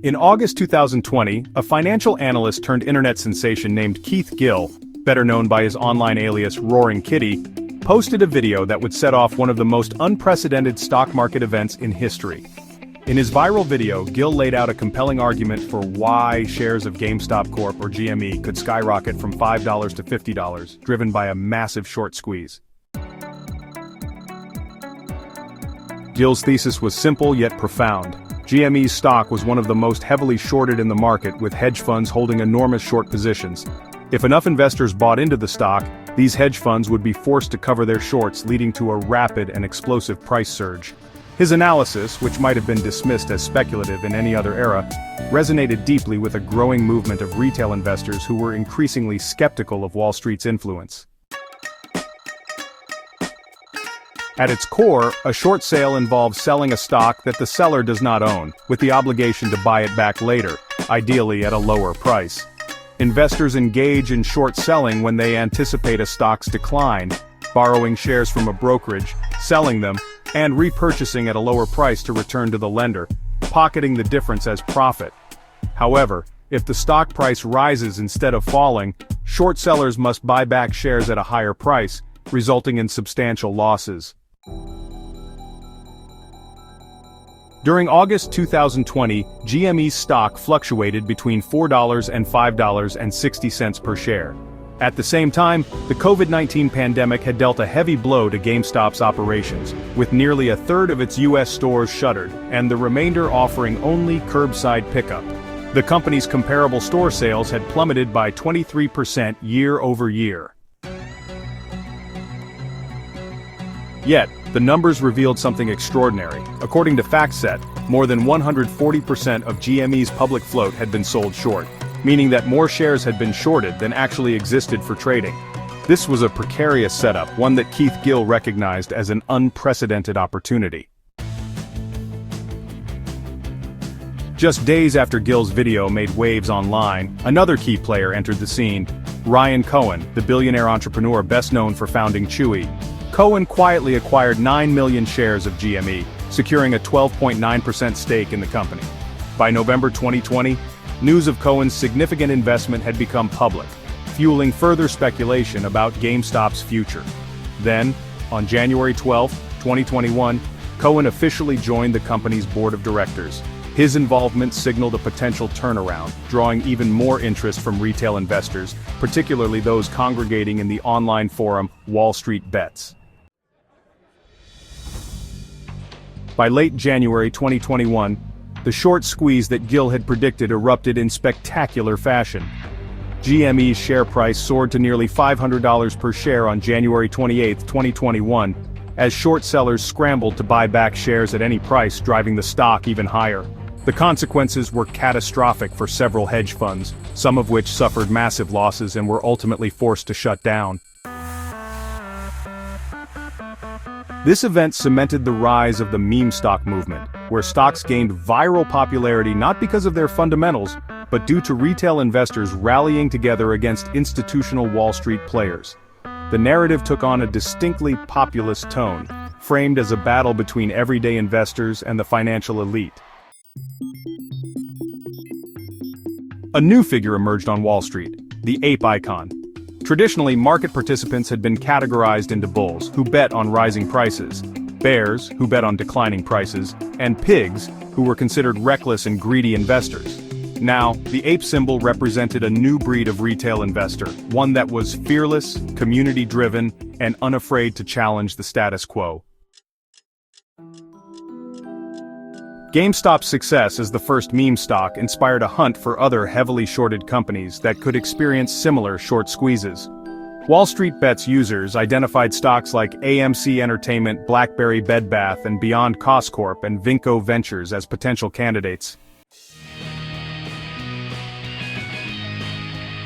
In August 2020, a financial analyst turned internet sensation named Keith Gill, better known by his online alias Roaring Kitty, posted a video that would set off one of the most unprecedented stock market events in history. In his viral video, Gill laid out a compelling argument for why shares of GameStop Corp. Or GME could skyrocket from $5 to $50, driven by a massive short squeeze. Gill's thesis was simple yet profound. GME's stock was one of the most heavily shorted in the market, with hedge funds holding enormous short positions. If enough investors bought into the stock, these hedge funds would be forced to cover their shorts, leading to a rapid and explosive price surge. His analysis, which might have been dismissed as speculative in any other era, resonated deeply with a growing movement of retail investors who were increasingly skeptical of Wall Street's influence. At its core, a short sale involves selling a stock that the seller does not own, with the obligation to buy it back later, ideally at a lower price. Investors engage in short selling when they anticipate a stock's decline, borrowing shares from a brokerage, selling them, and repurchasing at a lower price to return to the lender, pocketing the difference as profit. However, if the stock price rises instead of falling, short sellers must buy back shares at a higher price, resulting in substantial losses. During August 2020, GME's stock fluctuated between $4 and $5.60 per share. At the same time, the COVID-19 pandemic had dealt a heavy blow to GameStop's operations, with nearly a third of its U.S. stores shuttered, and the remainder offering only curbside pickup. The company's comparable store sales had plummeted by 23% year-over-year. Yet, the numbers revealed something extraordinary. According to FactSet, more than 140% of GME's public float had been sold short, meaning that more shares had been shorted than actually existed for trading. This was a precarious setup, one that Keith Gill recognized as an unprecedented opportunity. Just days after Gill's video made waves online, another key player entered the scene: Ryan Cohen, the billionaire entrepreneur best known for founding Chewy. Cohen quietly acquired 9 million shares of GME, securing a 12.9% stake in the company. By November 2020, news of Cohen's significant investment had become public, fueling further speculation about GameStop's future. Then, on January 12, 2021, Cohen officially joined the company's board of directors. His involvement signaled a potential turnaround, drawing even more interest from retail investors, particularly those congregating in the online forum Wall Street Bets. By late January 2021, the short squeeze that Gill had predicted erupted in spectacular fashion. GME's share price soared to nearly $500 per share on January 28, 2021, as short sellers scrambled to buy back shares at any price, driving the stock even higher. The consequences were catastrophic for several hedge funds, some of which suffered massive losses and were ultimately forced to shut down. This event cemented the rise of the meme stock movement, where stocks gained viral popularity not because of their fundamentals, but due to retail investors rallying together against institutional Wall Street players. The narrative took on a distinctly populist tone, framed as a battle between everyday investors and the financial elite. A new figure emerged on Wall Street: the ape icon. Traditionally, market participants had been categorized into bulls, who bet on rising prices, bears, who bet on declining prices, and pigs, who were considered reckless and greedy investors. Now, the ape symbol represented a new breed of retail investor, one that was fearless, community-driven, and unafraid to challenge the status quo. GameStop's success as the first meme stock inspired a hunt for other heavily shorted companies that could experience similar short squeezes. Wall Street Bets users identified stocks like AMC Entertainment, BlackBerry Bed Bath & Beyond Coscorp, and Vinco Ventures as potential candidates.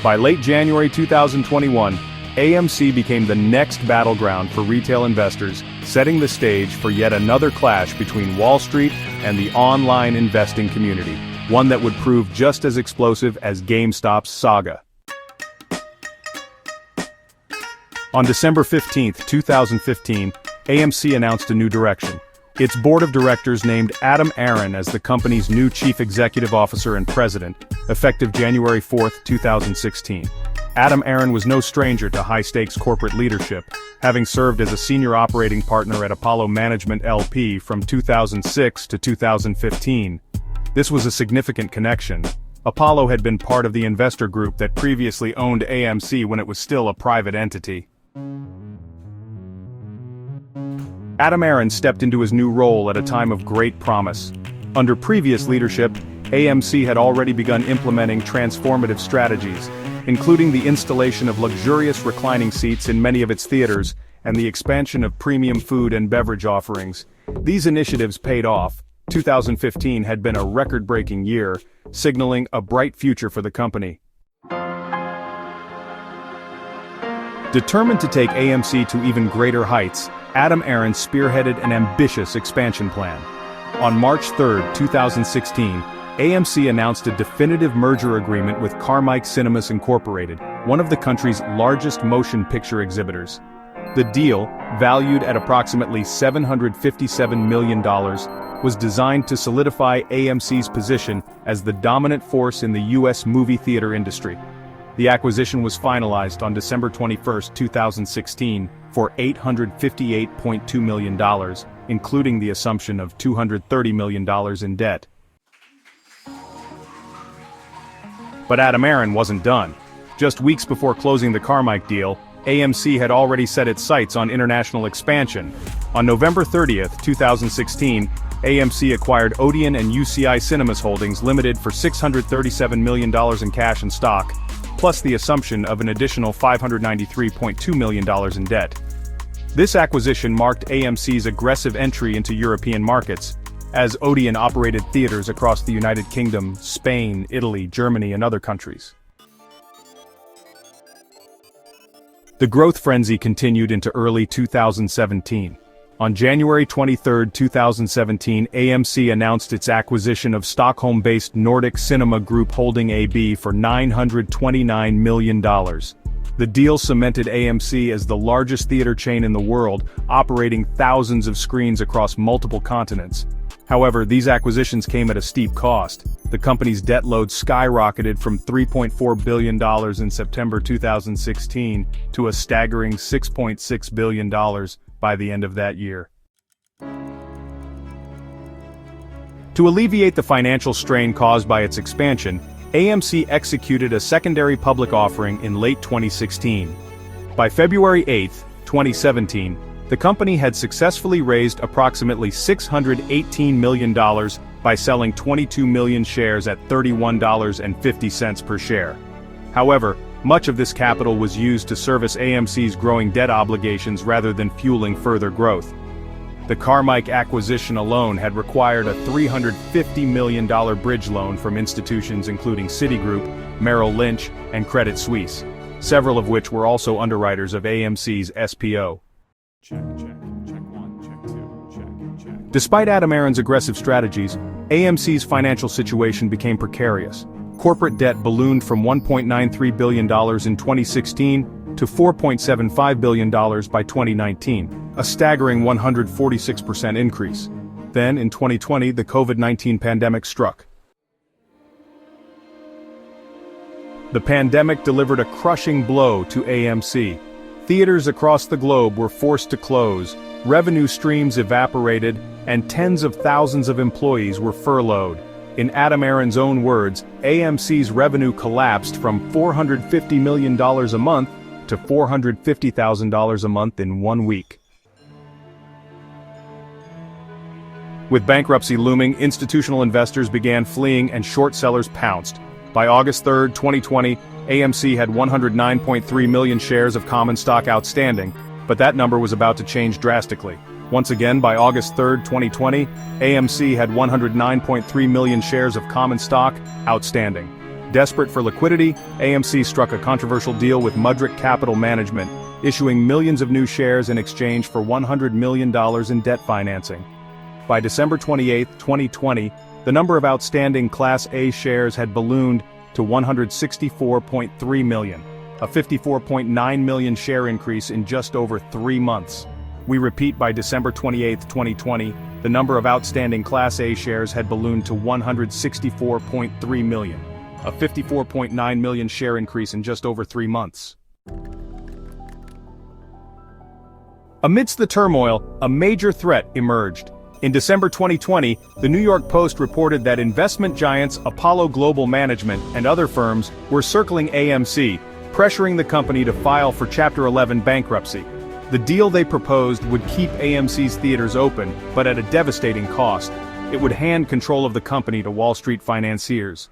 By late January 2021, AMC became the next battleground for retail investors, setting the stage for yet another clash between Wall Street and the online investing community, one that would prove just as explosive as GameStop's saga. On December 15, 2015, AMC announced a new direction. Its board of directors named Adam Aron as the company's new chief executive officer and president, effective January 4, 2016. Adam Aron was no stranger to high-stakes corporate leadership, having served as a senior operating partner at Apollo Management LP from 2006 to 2015. This was a significant connection. Apollo had been part of the investor group that previously owned AMC when it was still a private entity. Adam Aron stepped into his new role at a time of great promise. Under previous leadership, AMC had already begun implementing transformative strategies, including the installation of luxurious reclining seats in many of its theaters and the expansion of premium food and beverage offerings. These initiatives paid off. 2015 had been a record-breaking year, signaling a bright future for the company. Determined to take AMC to even greater heights, Adam Aron spearheaded an ambitious expansion plan. On March 3, 2016, AMC announced a definitive merger agreement with Carmike Cinemas Incorporated, one of the country's largest motion picture exhibitors. The deal, valued at approximately $757 million, was designed to solidify AMC's position as the dominant force in the U.S. movie theater industry. The acquisition was finalized on December 21, 2016, for $858.2 million, including the assumption of $230 million in debt. But Adam Aron wasn't done. Just weeks before closing the Carmike deal, AMC had already set its sights on international expansion. On November 30, 2016, AMC acquired Odeon and UCI Cinemas Holdings Limited for $637 million in cash and stock, plus the assumption of an additional $593.2 million in debt. This acquisition marked AMC's aggressive entry into European markets, as Odeon operated theaters across the United Kingdom, Spain, Italy, Germany, and other countries. The growth frenzy continued into early 2017. On January 23, 2017, AMC announced its acquisition of Stockholm-based Nordic Cinema Group Holding AB for $929 million. The deal cemented AMC as the largest theater chain in the world, operating thousands of screens across multiple continents. However, these acquisitions came at a steep cost. The company's debt load skyrocketed from $3.4 billion in September 2016 to a staggering $6.6 billion by the end of that year. To alleviate the financial strain caused by its expansion, AMC executed a secondary public offering in late 2016. By February 8, 2017, the company had successfully raised approximately $618 million by selling 22 million shares at $31.50 per share. However, much of this capital was used to service AMC's growing debt obligations rather than fueling further growth. The Carmike acquisition alone had required a $350 million bridge loan from institutions including Citigroup, Merrill Lynch, and Credit Suisse, several of which were also underwriters of AMC's SPO. Check one, check two, check. Despite Adam Aron's aggressive strategies, AMC's financial situation became precarious. Corporate debt ballooned from $1.93 billion in 2016 to $4.75 billion by 2019, a staggering 146% increase. Then, in 2020, the COVID-19 pandemic struck. The pandemic delivered a crushing blow to AMC. Theaters across the globe were forced to close, revenue streams evaporated, and tens of thousands of employees were furloughed. In Adam Aron's own words, AMC's revenue collapsed from $450 million a month to $450,000 a month in 1 week. With bankruptcy looming, institutional investors began fleeing and short sellers pounced. By August 3, 2020, AMC had 109.3 million shares of common stock outstanding, but that number was about to change drastically. Once again, by August 3, 2020, AMC had 109.3 million shares of common stock outstanding. Desperate for liquidity, AMC struck a controversial deal with Mudrick Capital Management, issuing millions of new shares in exchange for $100 million in debt financing. By December 28, 2020, the number of outstanding Class A shares had ballooned to 164.3 million, a 54.9 million share increase in just over 3 months. We repeat, by December 28, 2020, the number of outstanding Class A shares had ballooned to 164.3 million, a 54.9 million share increase in just over 3 months. Amidst the turmoil, a major threat emerged. In December 2020, the New York Post reported that investment giants Apollo Global Management and other firms were circling AMC, pressuring the company to file for Chapter 11 bankruptcy. The deal they proposed would keep AMC's theaters open, but at a devastating cost. It would hand control of the company to Wall Street financiers.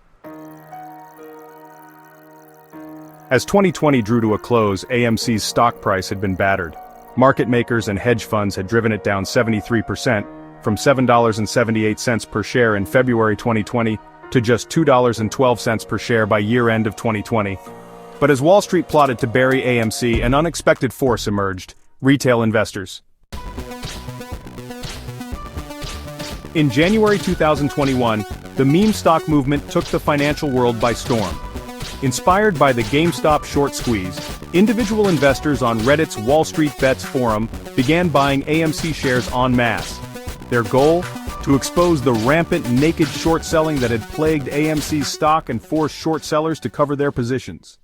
As 2020 drew to a close, AMC's stock price had been battered. Market makers and hedge funds had driven it down 73%, from $7.78 per share in February 2020 to just $2.12 per share by year-end of 2020. But as Wall Street plotted to bury AMC, an unexpected force emerged: retail investors. In January 2021, the meme stock movement took the financial world by storm. Inspired by the GameStop short squeeze, individual investors on Reddit's Wall Street Bets forum began buying AMC shares en masse. Their goal? To expose the rampant naked short selling that had plagued AMC's stock and force short sellers to cover their positions.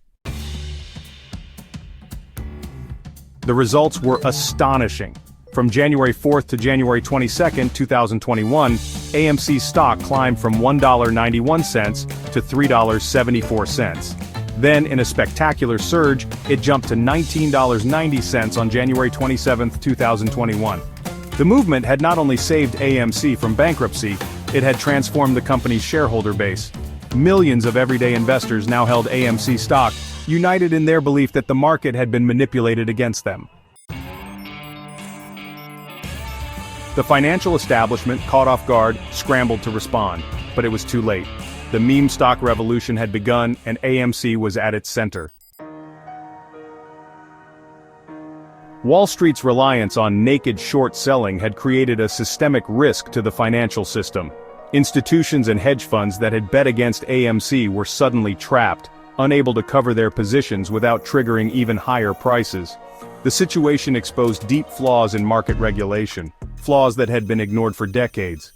The results were astonishing. From January 4th to January 22nd, 2021, AMC's stock climbed from $1.91 to $3.74. Then, in a spectacular surge, it jumped to $19.90 on January 27, 2021. The movement had not only saved AMC from bankruptcy, it had transformed the company's shareholder base. Millions of everyday investors now held AMC stock, united in their belief that the market had been manipulated against them. The financial establishment, caught off guard, scrambled to respond, but it was too late. The meme stock revolution had begun, and AMC was at its center. Wall Street's reliance on naked short selling had created a systemic risk to the financial system. Institutions and hedge funds that had bet against AMC were suddenly trapped, unable to cover their positions without triggering even higher prices. The situation exposed deep flaws in market regulation, flaws that had been ignored for decades.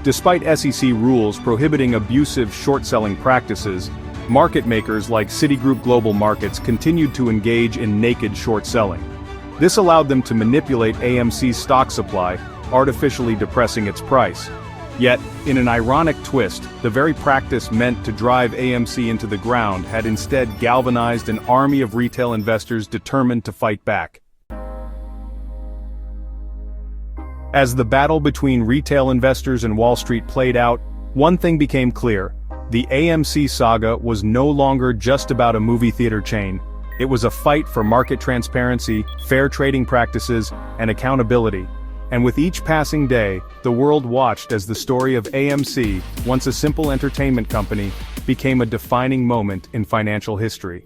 Despite SEC rules prohibiting abusive short-selling practices, market makers like Citigroup Global Markets continued to engage in naked short selling. This allowed them to manipulate AMC's stock supply, artificially depressing its price. Yet, in an ironic twist, the very practice meant to drive AMC into the ground had instead galvanized an army of retail investors determined to fight back. As the battle between retail investors and Wall Street played out, one thing became clear: the AMC saga was no longer just about a movie theater chain. It was a fight for market transparency, fair trading practices, and accountability. And with each passing day, the world watched as the story of AMC, once a simple entertainment company, became a defining moment in financial history.